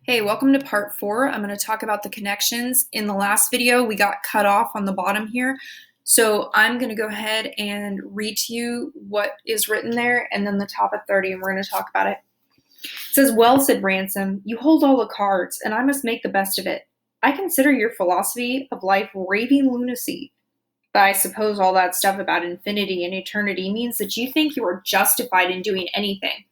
Hey, welcome to part 4. I'm going to talk about the connections. In the last video, we got cut off on the bottom here. So I'm going to go ahead and read to you what is written there and then the top of 30, and we're going to talk about it. It says, "Well," said Ransom, "you hold all the cards, and I must make the best of it. I consider your philosophy of life raving lunacy. But I suppose all that stuff about infinity and eternity means that you think you are justified in doing anything.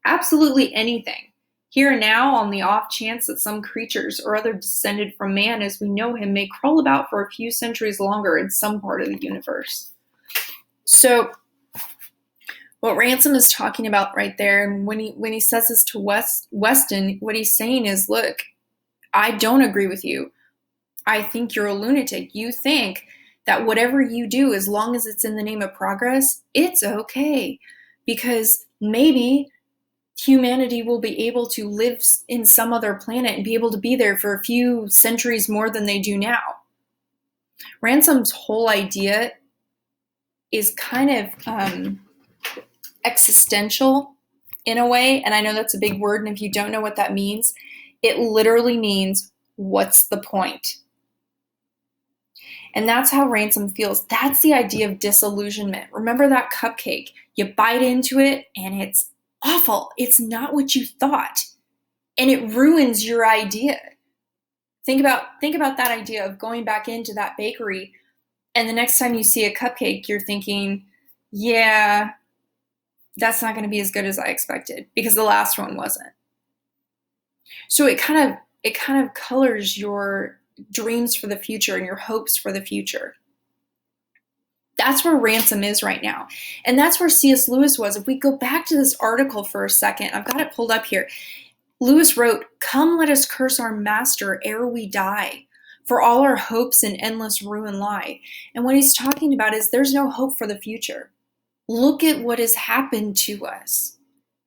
Absolutely anything. Here and now, on the off chance that some creatures or other descended from man as we know him may crawl about for a few centuries longer in some part of the universe." So, what Ransom is talking about right there, and when he says this to Weston, what he's saying is, look, I don't agree with you. I think you're a lunatic. You think that whatever you do, as long as it's in the name of progress, it's okay. Because maybe humanity will be able to live in some other planet and be able to be there for a few centuries more than they do now. Ransom's whole idea is kind of existential in a way, and I know that's a big word, and if you don't know what that means, it literally means, what's the point? And that's how Ransom feels. That's the idea of disillusionment. Remember that cupcake? You bite into it, and it's awful. It's not what you thought. And it ruins your idea. Think about that idea of going back into that bakery, and the next time you see a cupcake, you're thinking, yeah, that's not going to be as good as I expected because the last one wasn't. So it kind of colors your dreams for the future and your hopes for the future. That's where Ransom is right now. And that's where C.S. Lewis was. If we go back to this article for a second, I've got it pulled up here. Lewis wrote, "Come, let us curse our master ere we die, for all our hopes in endless ruin lie." And what he's talking about is there's no hope for the future. Look at what has happened to us.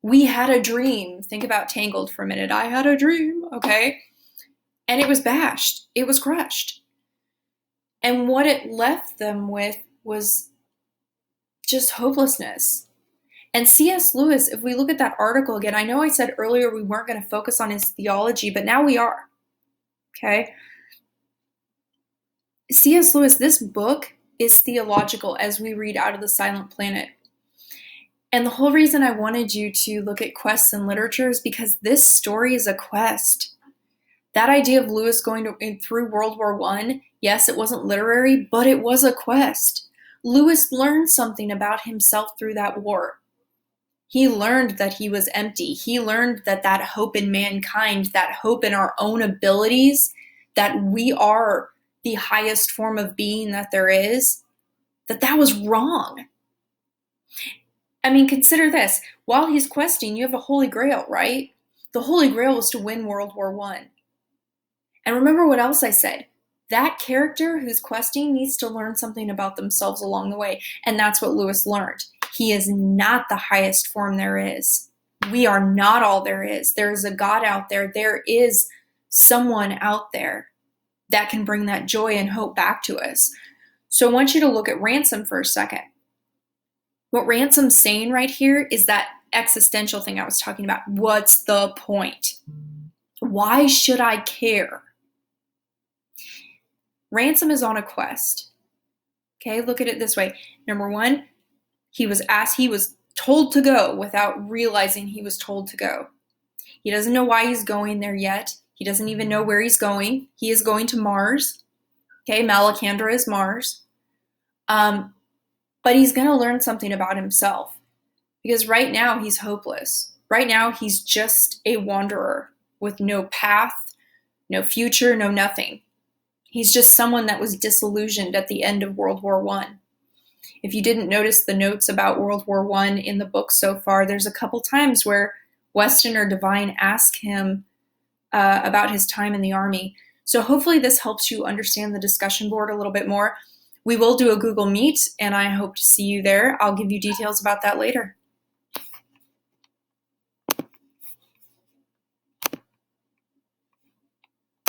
We had a dream. Think about Tangled for a minute. I had a dream, okay? And it was bashed. It was crushed. And what it left them with was just hopelessness. And C.S. Lewis, if we look at that article again, I know I said earlier we weren't going to focus on his theology, but now we are. Okay? C.S. Lewis, this book is theological as we read Out of the Silent Planet. And the whole reason I wanted you to look at quests in literature is because this story is a quest. That idea of Lewis going through World War I, yes, it wasn't literary, but it was a quest. Lewis learned something about himself through that war. He learned that he was empty. He learned that hope in mankind, that hope in our own abilities, that we are the highest form of being that there is, that was wrong. I mean, consider this. While he's questing, you have a Holy Grail, right? The Holy Grail was to win World War I. And remember what else I said. That character who's questing needs to learn something about themselves along the way. And that's what Lewis learned. He is not the highest form there is. We are not all there is. There is a God out there. There is someone out there that can bring that joy and hope back to us. So I want you to look at Ransom for a second. What Ransom's saying right here is that existential thing I was talking about. What's the point? Why should I care? Ransom is on a quest. Okay, look at it this way. Number one, he was told to go without realizing he was told to go. He doesn't know why he's going there yet. He doesn't even know where he's going. He is going to Mars. Okay, Malacandra is Mars. But he's going to learn something about himself because right now he's hopeless. Right now he's just a wanderer with no path, no future, no nothing. He's just someone that was disillusioned at the end of World War I. If you didn't notice the notes about World War I in the book so far, there's a couple times where Weston or Devine ask him about his time in the Army. So hopefully this helps you understand the discussion board a little bit more. We will do a Google Meet, and I hope to see you there. I'll give you details about that later.